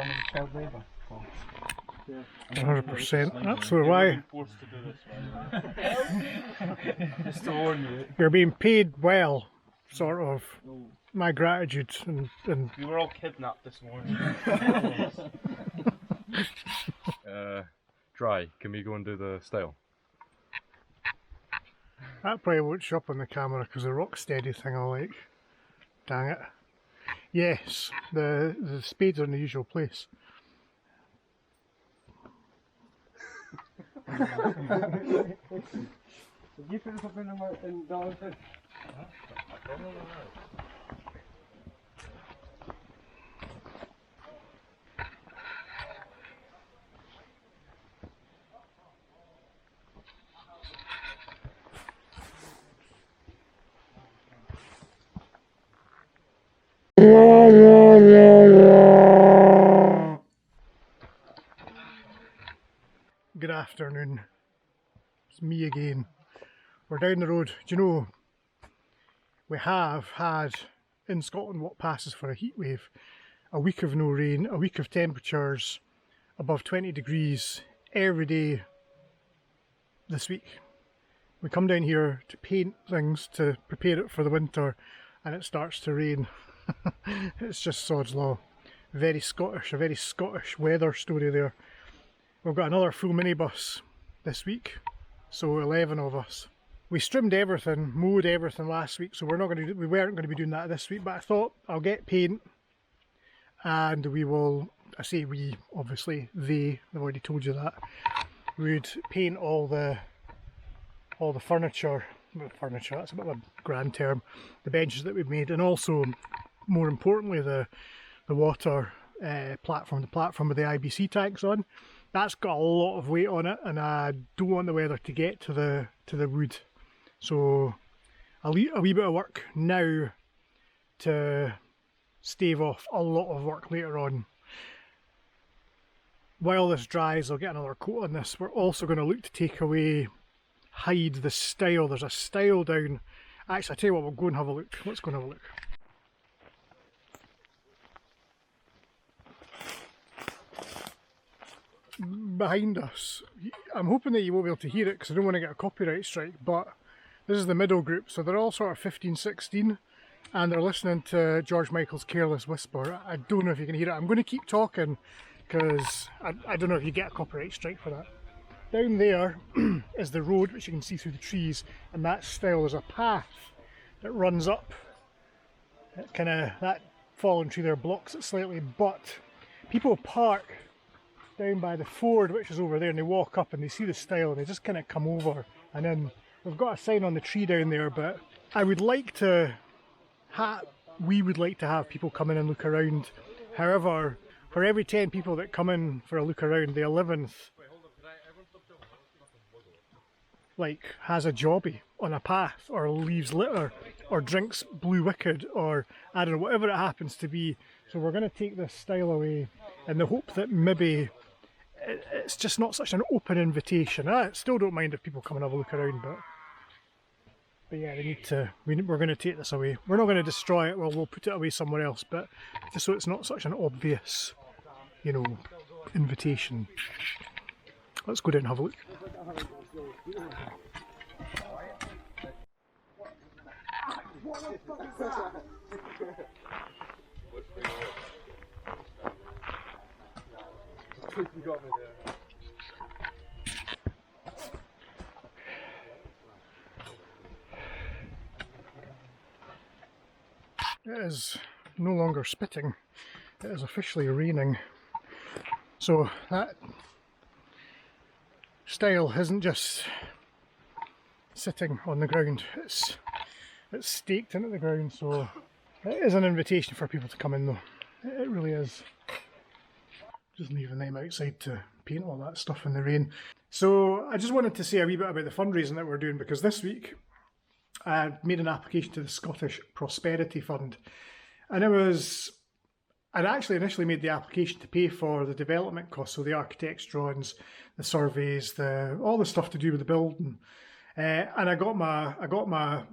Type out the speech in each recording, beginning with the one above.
done as a child labour. 100%. That's why Forced to do this, right? Just to warn you. you're being paid well, sort of. My gratitude and We were all kidnapped this morning. Dry. Can we go and do the style? that probably won't show up on the camera because the rock steady thing I like. Dang it. Yes, the spades are in the usual place. You put something in Darlington? Good afternoon. It's me again. We're down the road. Do you know, we have had in Scotland what passes for a heat wave. A week of no rain, a week of temperatures above 20 degrees every day this week. We come down here to paint things to prepare it for the winter and it starts to rain. It's just sod's law. Very Scottish, a very Scottish weather story there. We've got another full minibus this week, so 11 of us. We trimmed everything, mowed everything last week, so we weren't going to be doing that this week, but I thought I'll get paint and we will, I say we, obviously they've already told you that, we'd paint all the furniture, that's a bit of a grand term, the benches that we've made, and also, more importantly, the water platform, the platform with the IBC tanks on. That's got a lot of weight on it and I don't want the weather to get to the wood. So a wee bit of work now to stave off a lot of work later on. While this dries, I'll get another coat on this. We're also going to look to take away, hide the stile. There's a stile down. Actually, I tell you what, we'll go and have a look. Let's go and have a look. Behind us, I'm hoping that you won't be able to hear it because I don't want to get a copyright strike, but this is the middle group, so they're all sort of 15, 16 and they're listening to George Michael's Careless Whisper. I don't know if you can hear it. I'm going to keep talking because I don't know if you get a copyright strike for that. Down there is the road, which you can see through the trees, and that style is a path that runs up. That fallen tree there blocks it slightly, but people park down by the ford, which is over there, and they walk up and they see the style and they just kind of come over, and then we've got a sign on the tree down there, but I would like to we would like to have people come in and look around. However, for every 10 people that come in for a look around, the 11th has a jobby on a path, or leaves litter, or drinks Blue Wicked, or I don't know, whatever it happens to be. So we're going to take this style away in the hope that maybe it's just not such an open invitation. I still don't mind if people come and have a look around, but yeah, they need to. We're going to take this away. We're not going to destroy it. Well, we'll put it away somewhere else, but just so it's not such an obvious, invitation. Let's go down and have a look. You got me there. It is no longer spitting, it is officially raining. So that stile isn't just sitting on the ground, it's staked into the ground, so it is an invitation for people to come in though. It really is. Just leaving them outside to paint all that stuff in the rain. So I just wanted to say a wee bit about the fundraising that we're doing, because this week I made an application to the Scottish Prosperity Fund, and I'd actually initially made the application to pay for the development costs, so the architect's drawings, the surveys, all the stuff to do with the building, and I got my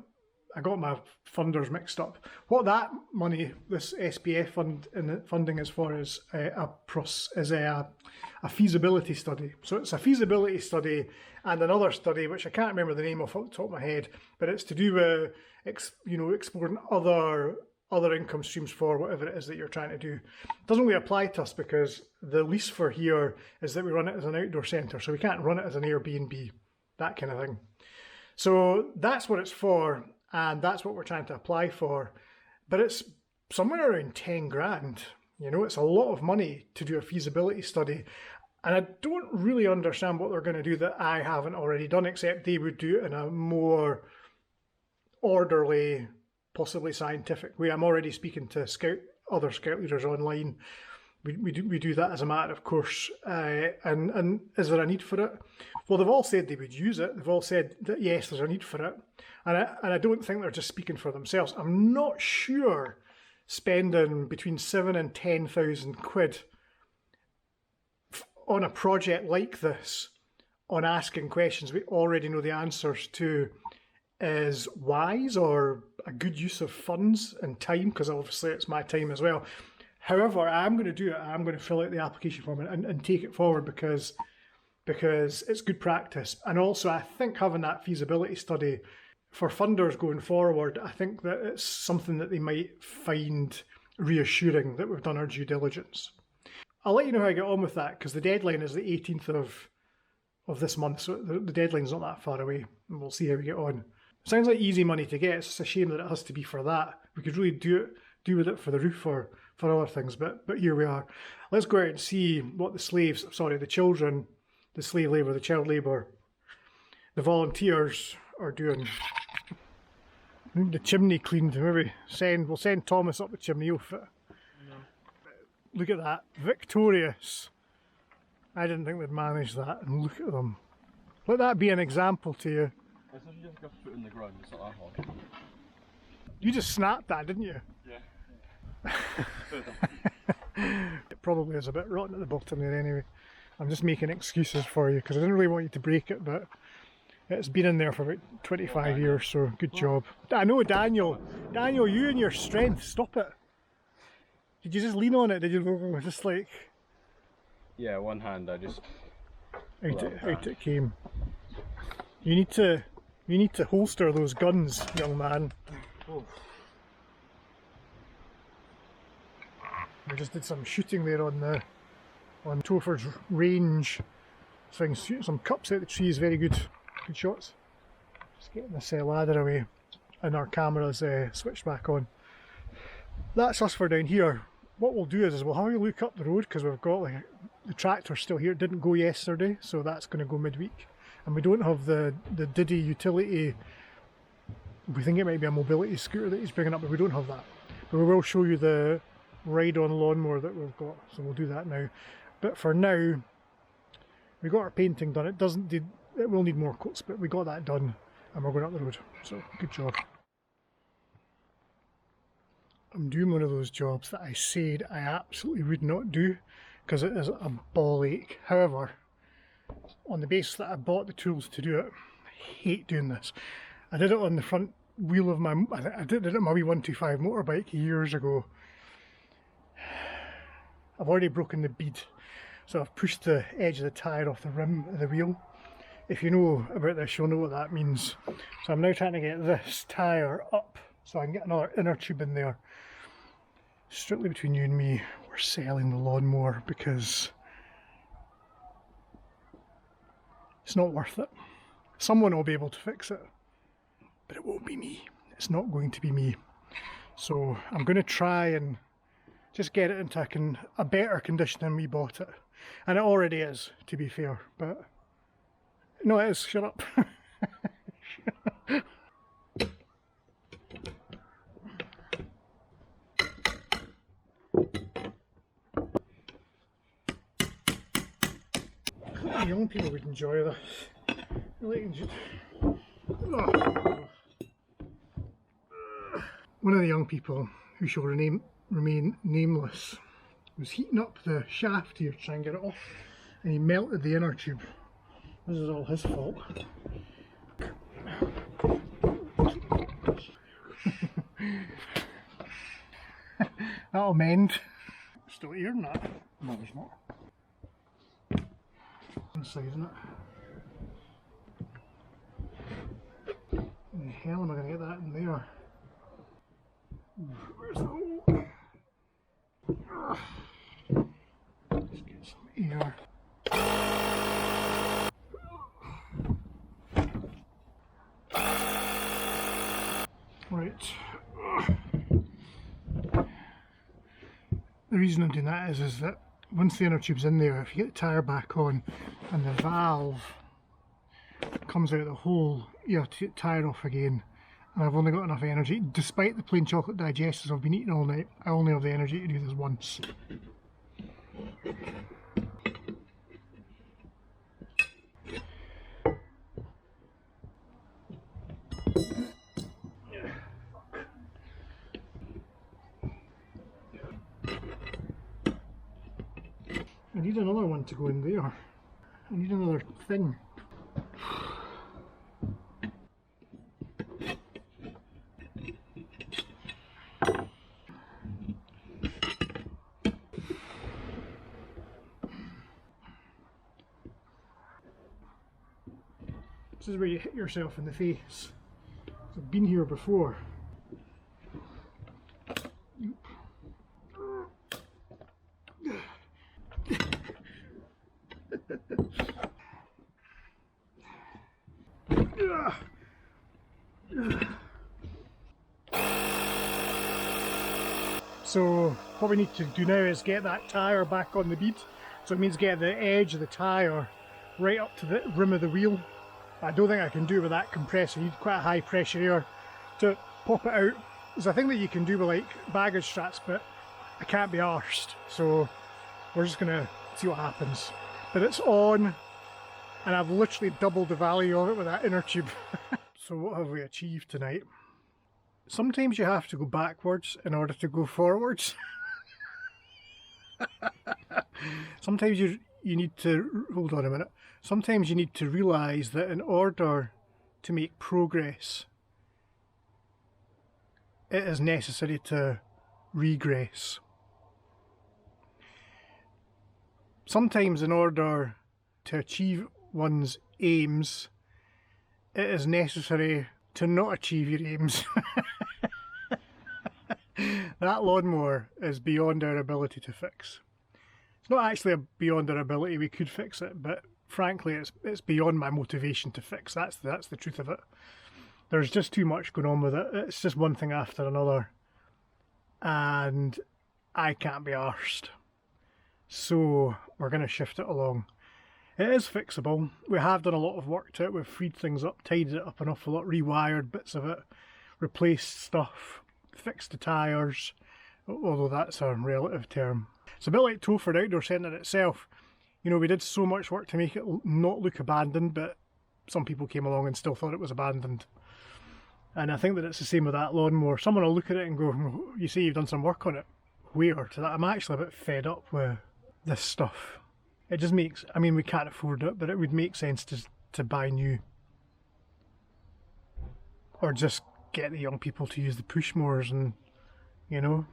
I got my funders mixed up. What that money, this SPF funding is for, is a feasibility study. So it's a feasibility study and another study, which I can't remember the name of off the top of my head, but it's to do with exploring other income streams for whatever it is that you're trying to do. It doesn't really apply to us because the lease for here is that we run it as an outdoor centre, so we can't run it as an Airbnb, that kind of thing. So that's what it's for, and that's what we're trying to apply for. But it's somewhere around 10 grand. You know, it's a lot of money to do a feasibility study. And I don't really understand what they're going to do that I haven't already done, except they would do it in a more orderly, possibly scientific way. I'm already speaking to other scout leaders online. We do that as a matter of course. And is there a need for it? Well, they've all said they would use it. They've all said that yes, there's a need for it. And I don't think they're just speaking for themselves. I'm not sure spending between 7,000 and 10,000 quid on a project like this, on asking questions we already know the answers to, is wise or a good use of funds and time, because obviously it's my time as well. However, I'm going to do it. I'm going to fill out the application form and take it forward because it's good practice. And also, I think having that feasibility study for funders going forward, I think that it's something that they might find reassuring that we've done our due diligence. I'll let you know how I get on with that, because the deadline is the 18th of this month, so the deadline's not that far away, and we'll see how we get on. Sounds like easy money to get. It's just a shame that it has to be for that. We could really do with it for the roof or for other things, but here we are. Let's go out and see what the children, the slave labour, the child labour, the volunteers are doing. I need the chimney cleaned. Maybe we'll send Thomas up the chimney. He'll fit. Look at that, victorious. I didn't think they'd manage that, and look at them. Let that be an example to you. It's just like a foot in the ground, it's not that hard. You just snapped that, didn't you? Yeah. It probably is a bit rotten at the bottom there anyway. I'm just making excuses for you because I didn't really want you to break it, but it's been in there for about 25 years, so good job. I know, Daniel, you and your strength, stop it. Did you just lean on it? Did you just like... Yeah, one hand, I just... Out it came. You need to holster those guns, young man. Oh. We just did some shooting there on Towford's range. So shooting some cups out the trees, very good shots. Just getting this ladder away and our cameras switched back on. That's us for down here. What we'll do is we'll have a look up the road, because we've got the tractor still here. It didn't go yesterday, so that's going to go midweek. And we don't have the Diddy utility. We think it might be a mobility scooter that he's bringing up, but we don't have that. But we will show you the ride-on lawnmower that we've got, so we'll do that now. But for now, we got our painting done. It will need more coats, but we got that done, and we're going up the road. So good job. I'm doing one of those jobs that I said I absolutely would not do, because it is a ball ache. However, on the basis that I bought the tools to do it, I hate doing this. I did it on the front wheel of I did it on my wee 125 motorbike years ago. I've already broken the bead, so I've pushed the edge of the tyre off the rim of the wheel. If you know about this, you'll know what that means. So I'm now trying to get this tyre up so I can get another inner tube in there. Strictly between you and me, we're selling the lawnmower because it's not worth it. Someone will be able to fix it, but it won't be me. It's not going to be me. So I'm going to try and just get it into a better condition than we bought it. And it already is, to be fair, but no, it is. Shut up. Young people would enjoy this. One of the young people, who shall remain nameless, was heating up the shaft here to try and get it off, and he melted the inner tube. This is all his fault. That'll mend. Still hearing that? No, it's not. Inside, isn't it? How the hell am I going to get that in there? Where's the hole? Let's get some air. Right. The reason I'm doing that is that once the inner tube's in there, if you get the tyre back on and the valve comes out of the hole, you have to get the tyre off again. And I've only got enough energy. Despite the plain chocolate digestives I've been eating all night, I only have the energy to do this once. I need another one to go in there. I need another thing. This is where you hit yourself in the face. I've been here before. So what we need to do now is get that tyre back on the bead. So it means get the edge of the tyre right up to the rim of the wheel. I don't think I can do it with that compressor. You need quite a high pressure air to pop it out. There's a thing that you can do with like baggage straps, but I can't be arsed. So we're just gonna see what happens. But it's on, and I've literally doubled the value of it with that inner tube. So what have we achieved tonight? Sometimes you have to go backwards in order to go forwards. Sometimes you need to, hold on a minute, sometimes you need to realise that in order to make progress, it is necessary to regress. Sometimes in order to achieve one's aims, it is necessary to not achieve your aims. That lawnmower is beyond our ability to fix. It's not actually beyond our ability, we could fix it, but frankly it's beyond my motivation to fix. That's the truth of it. There's just too much going on with it. It's just one thing after another, and I can't be arsed. So we're going to shift it along. It is fixable. We have done a lot of work to it. We've freed things up, tidied it up an awful lot, rewired bits of it, replaced stuff, fixed the tyres, although that's a relative term. It's a bit like Towford Outdoor Centre itself. You know, we did so much work to make it not look abandoned, but some people came along and still thought it was abandoned. And I think that it's the same with that lawnmower. Someone will look at it and go, you say you've done some work on it. Where? To that, I'm actually a bit fed up with this stuff. It just makes, I mean, we can't afford it, but it would make sense to buy new. Or just get the young people to use the push mowers, and, you know,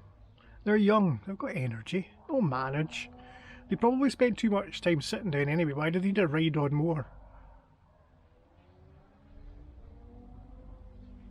they're young, they've got energy, they'll manage. They probably spend too much time sitting down anyway. Why do they need a ride-on mower?